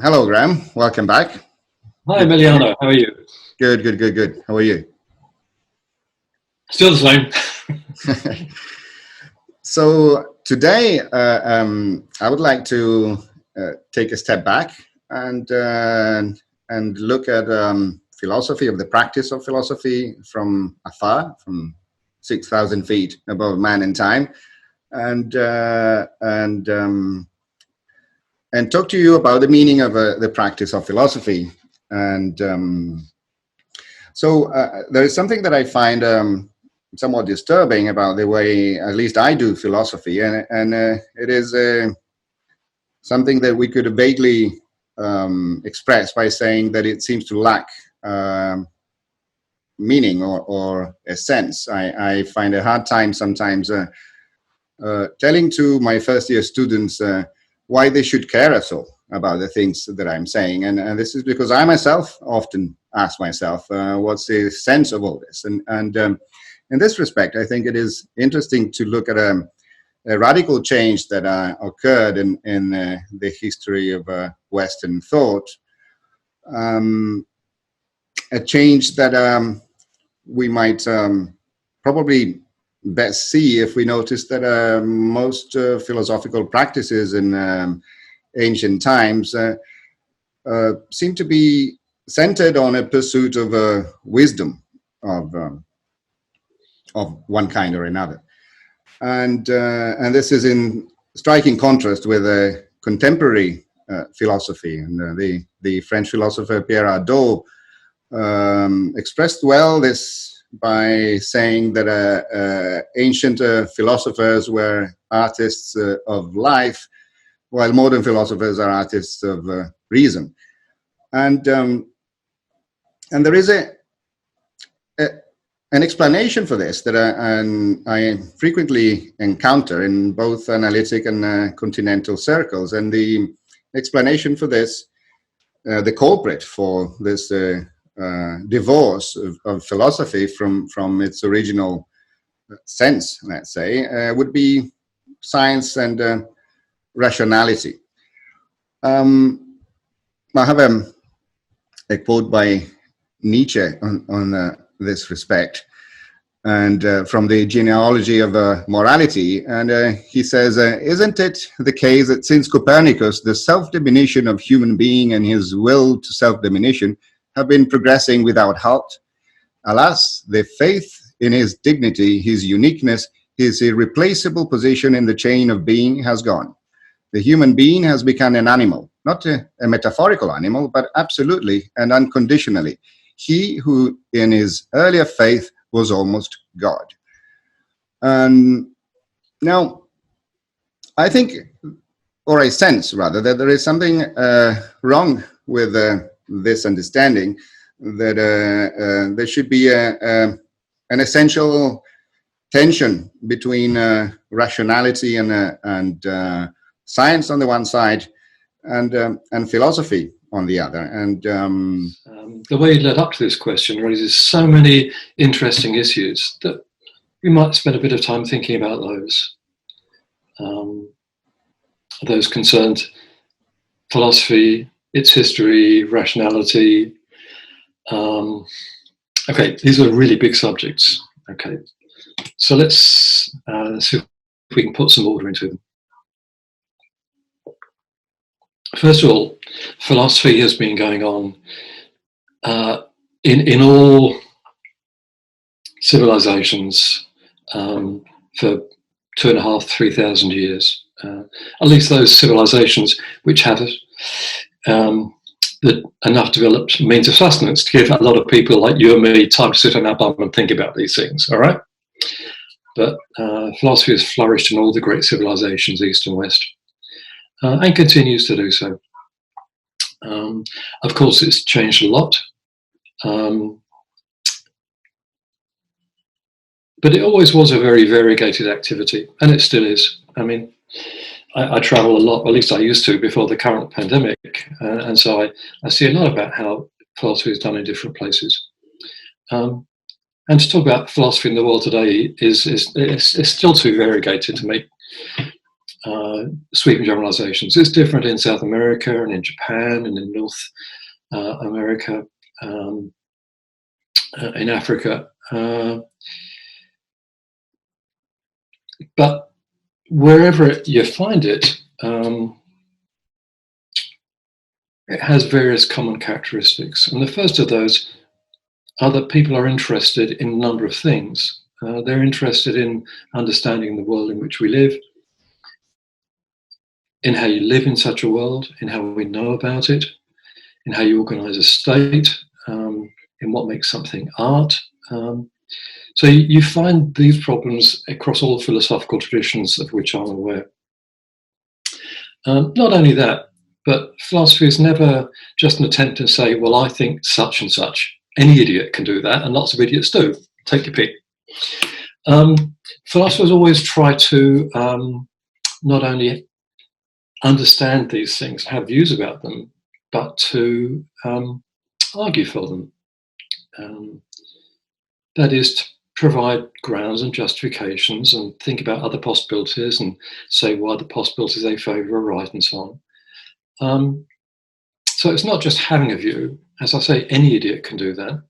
Hello, Graham. Welcome back. Hi, Emiliano. How are you? Good. How are you? Still the same. So today, I would like to take a step back and look at philosophy, of the practice of philosophy from afar, from 6,000 feet above man and time, and talk to you about the meaning of the practice of philosophy. And so there is something that I find somewhat disturbing about the way, at least I do, philosophy, and it is something that we could vaguely express by saying that it seems to lack meaning or a sense. I find a hard time sometimes telling to my first year students why they should care at all about the things that I'm saying. And this is because I myself often ask myself, what's the sense of all this? And in this respect, I think it is interesting to look at a radical change that occurred in the history of Western thought. A change that we might probably best see if we notice that most philosophical practices in ancient times seem to be centered on a pursuit of wisdom of one kind or another, and this is in striking contrast with a contemporary philosophy. And the French philosopher Pierre Hadot expressed well this by saying that ancient philosophers were artists of life, while modern philosophers are artists of reason. And there is an explanation for this that I frequently encounter in both analytic and continental circles. And the explanation for this, the culprit for this divorce of philosophy from its original sense, let's say, would be science and rationality. I have a quote by Nietzsche on this respect, and from the genealogy of morality. And he says, isn't it the case that since Copernicus, the self-diminution of human being and his will to self-diminution have been progressing without halt? Alas, the faith in his dignity, his uniqueness, his irreplaceable position in the chain of being has gone. The human being has become an animal, not a metaphorical animal, but absolutely and unconditionally. He who in his earlier faith was almost God. Now, I think, or I sense rather, that there is something wrong with this understanding, that there should be an essential tension between rationality and science on the one side, and philosophy on the other. And the way you led up to this question raises so many interesting issues that we might spend a bit of time thinking about those concerned philosophy, its history, rationality. Okay, these are really big subjects. Okay, so let's see if we can put some order into them. First of all, philosophy has been going on in all civilizations for 2,500 to 3,000 years. At least those civilizations which have enough developed means of sustenance to give a lot of people like you and me time to sit on our bum and think about these things. All right, but philosophy has flourished in all the great civilizations, East and West. And continues to do so. Of course, it's changed a lot, but it always was a very variegated activity, and it still is. I mean, I travel a lot, at least I used to before the current pandemic, and so I see a lot about how philosophy is done in different places. And to talk about philosophy in the world today is still too variegated to make sweeping generalizations. It's different in South America and in Japan and in North America, in Africa. But wherever you find it, it has various common characteristics. And the first of those are that people are interested in a number of things. They're interested in understanding the world in which we live, in how you live in such a world, in how we know about it, in how you organize a state, in what makes something art. So you find these problems across all philosophical traditions of which I'm aware. Not only that, but philosophy is never just an attempt to say, well, I think such and such. Any idiot can do that, and lots of idiots do. Take your pick. Philosophers always try to not only understand these things, have views about them, but to argue for them. That is, to provide grounds and justifications and think about other possibilities and say why the possibilities they favour are right and so on. So it's not just having a view. As I say, any idiot can do that.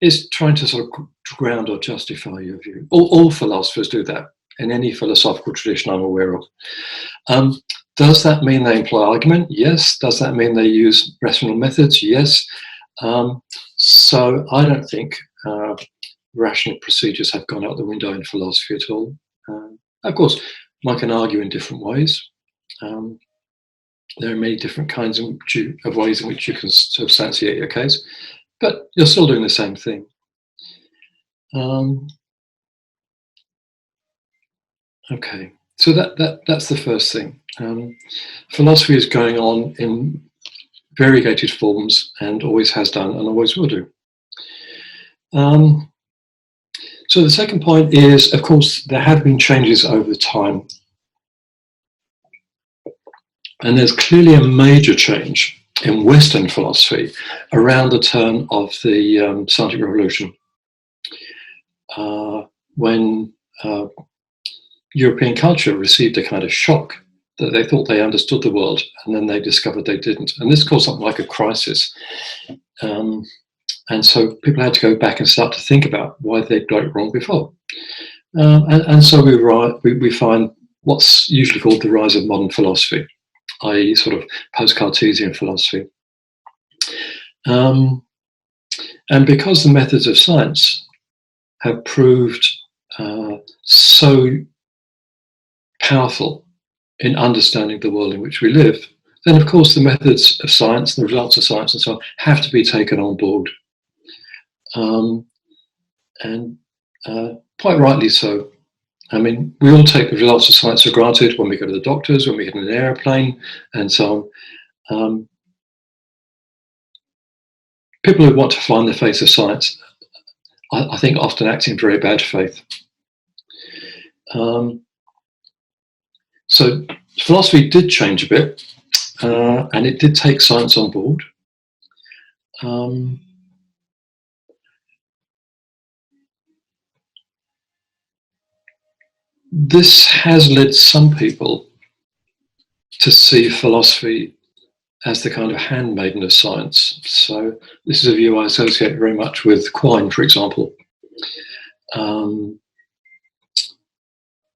It's trying to sort of ground or justify your view. All philosophers do that in any philosophical tradition I'm aware of. Does that mean they employ argument? Yes. Does that mean they use rational methods? Yes. So I don't think rational procedures have gone out the window in philosophy at all. Of course, one can argue in different ways. There are many different kinds of ways in which you can substantiate your case, but you're still doing the same thing. Okay, so that's the first thing. Philosophy is going on in variegated forms and always has done and always will do. So the second point is, of course, there have been changes over time. And there's clearly a major change in Western philosophy around the turn of the Scientific Revolution, when European culture received a kind of shock that they thought they understood the world, and then they discovered they didn't. And this caused something like a crisis. And so people had to go back and start to think about why they'd got it wrong before. And so we find what's usually called the rise of modern philosophy, i.e. sort of post-Cartesian philosophy. And because the methods of science have proved so powerful in understanding the world in which we live, then of course the methods of science, the results of science and so on, have to be taken on board. And quite rightly so. I mean, we all take the results of science for granted when we go to the doctors, when we get in an airplane, and so on. People who want to fly in the face of science, I think, often act in very bad faith. So philosophy did change a bit, and it did take science on board. This has led some people to see philosophy as the kind of handmaiden of science. So this is a view I associate very much with Quine, for example.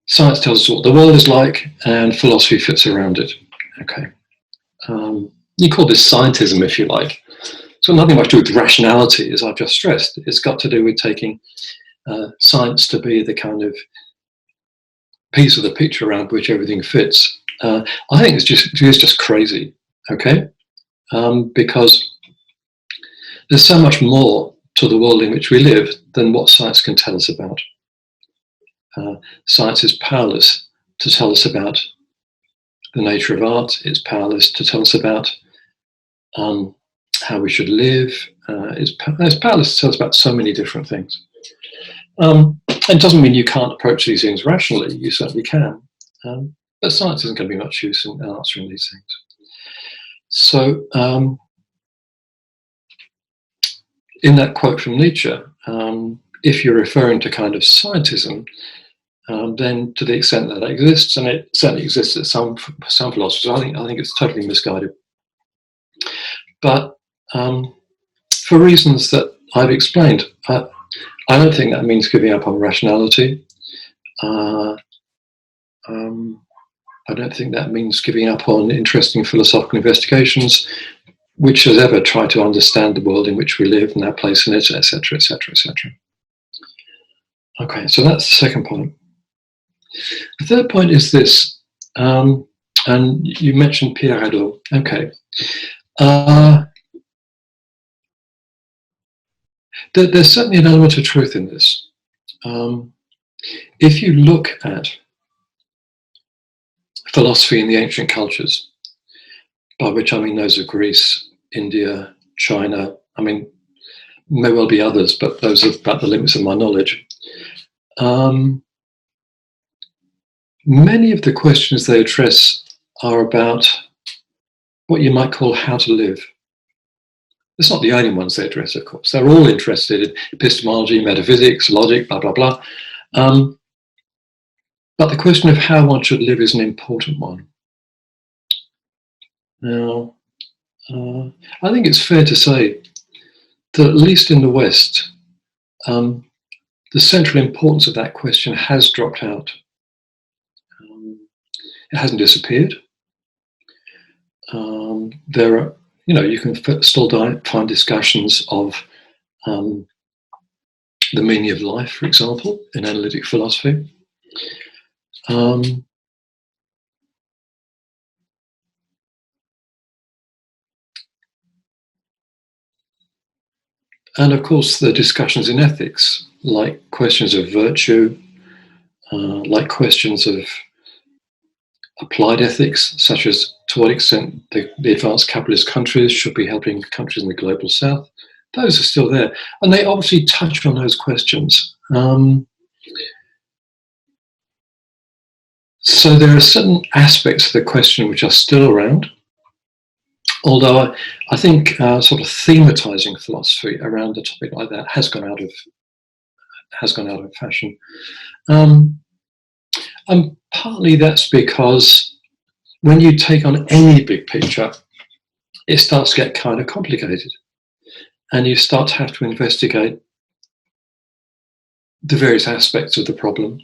Science tells us what the world is like, and philosophy fits around it. Okay. You call this scientism, if you like. It's got nothing much to do with rationality, as I've just stressed. It's got to do with taking science to be the kind of piece of the picture around which everything fits. I think it's just crazy, okay? Because there's so much more to the world in which we live than what science can tell us about. Science is powerless to tell us about the nature of art. It's powerless to tell us about how we should live. It's powerless to tell us about so many different things. It doesn't mean you can't approach these things rationally. You certainly can. But science isn't going to be much use in answering these things. So, in that quote from Nietzsche, if you're referring to kind of scientism, then to the extent that it exists, and it certainly exists at some philosophers, I think it's totally misguided. But for reasons that I've explained, I don't think that means giving up on rationality. I don't think that means giving up on interesting philosophical investigations, which has ever tried to understand the world in which we live and our place in it, etc., etc., etc. Okay, so that's the second point. The third point is this, and you mentioned Pierre Hadot. Okay. There's certainly an element of truth in this. If you look at philosophy in the ancient cultures, by which I mean those of Greece, India, China, I mean, may well be others, but those are about the limits of my knowledge. Many of the questions they address are about what you might call how to live. It's not the only ones they address, of course. They're all interested in epistemology, metaphysics, logic, blah, blah, blah. But the question of how one should live is an important one. Now, I think it's fair to say that at least in the West, the central importance of that question has dropped out. It hasn't disappeared. There are, you can still find discussions of the meaning of life, for example, in analytic philosophy. And of course, the discussions in ethics, like questions of virtue, like questions of applied ethics, such as to what extent the advanced capitalist countries should be helping countries in the global south, those are still there. And they obviously touch on those questions. So there are certain aspects of the question which are still around, although I think sort of thematizing philosophy around a topic like that has gone out of fashion. And partly that's because when you take on any big picture, it starts to get kind of complicated, and you start to have to investigate the various aspects of the problem.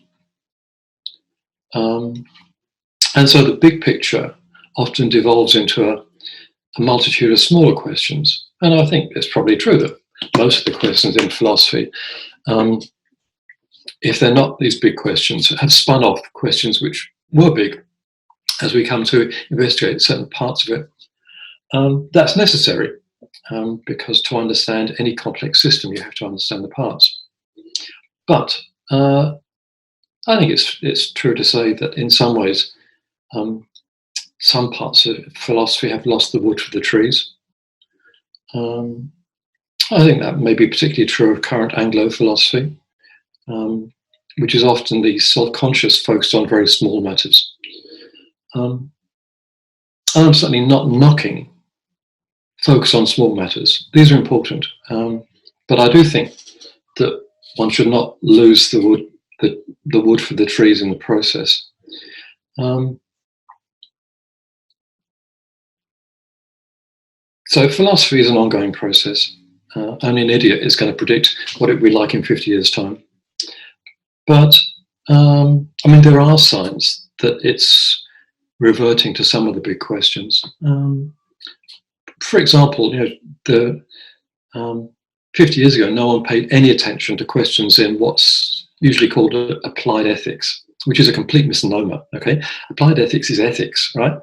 And so the big picture often devolves into a multitude of smaller questions. And I think it's probably true that most of the questions in philosophy, if they're not these big questions, have spun off questions which were big as we come to investigate certain parts of it. That's necessary because to understand any complex system, you have to understand the parts. But I think it's true to say that in some ways, some parts of philosophy have lost the wood for the trees. I think that may be particularly true of current Anglo philosophy, which is often the self-conscious focused on very small matters. I'm certainly not knocking focus on small matters. These are important, but I do think that one should not lose the wood for the trees in the process. So philosophy is an ongoing process. Only an idiot is going to predict what it will be like in 50 years' time. But, I mean, there are signs that it's reverting to some of the big questions. For example, 50 years ago, no one paid any attention to questions in what's usually called applied ethics, which is a complete misnomer, okay? Applied ethics is ethics, right?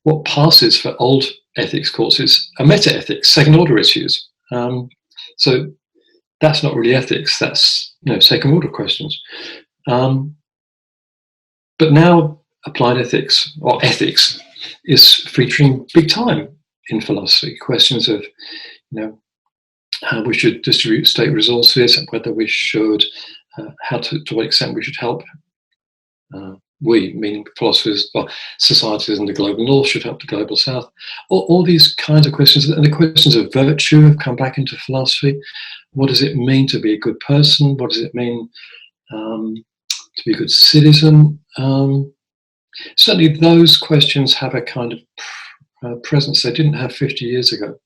What passes for old ethics courses are meta-ethics, second-order issues. So that's not really ethics, that's second-order questions. But now applied ethics, or ethics, is featuring big time in philosophy. Questions of, how we should distribute state resources and whether we should, to what extent we should help. We, meaning philosophers, or societies in the global north should help the global south. All these kinds of questions, and the questions of virtue have come back into philosophy. What does it mean to be a good person? What does it mean to be a good citizen? Certainly those questions have a kind of presence they didn't have 50 years ago.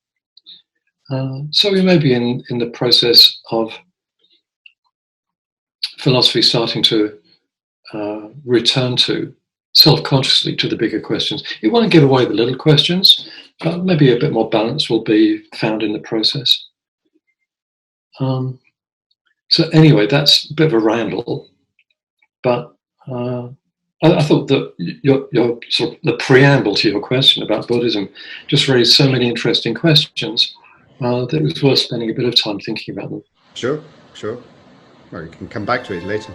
So we may be in the process of philosophy starting to return to self-consciously to the bigger questions. It won't give away the little questions, but maybe a bit more balance will be found in the process. So anyway, that's a bit of a ramble, but I thought that your sort of the preamble to your question about Buddhism just raised so many interesting questions that it was worth spending a bit of time thinking about them. Sure, sure. Well, you can come back to it later.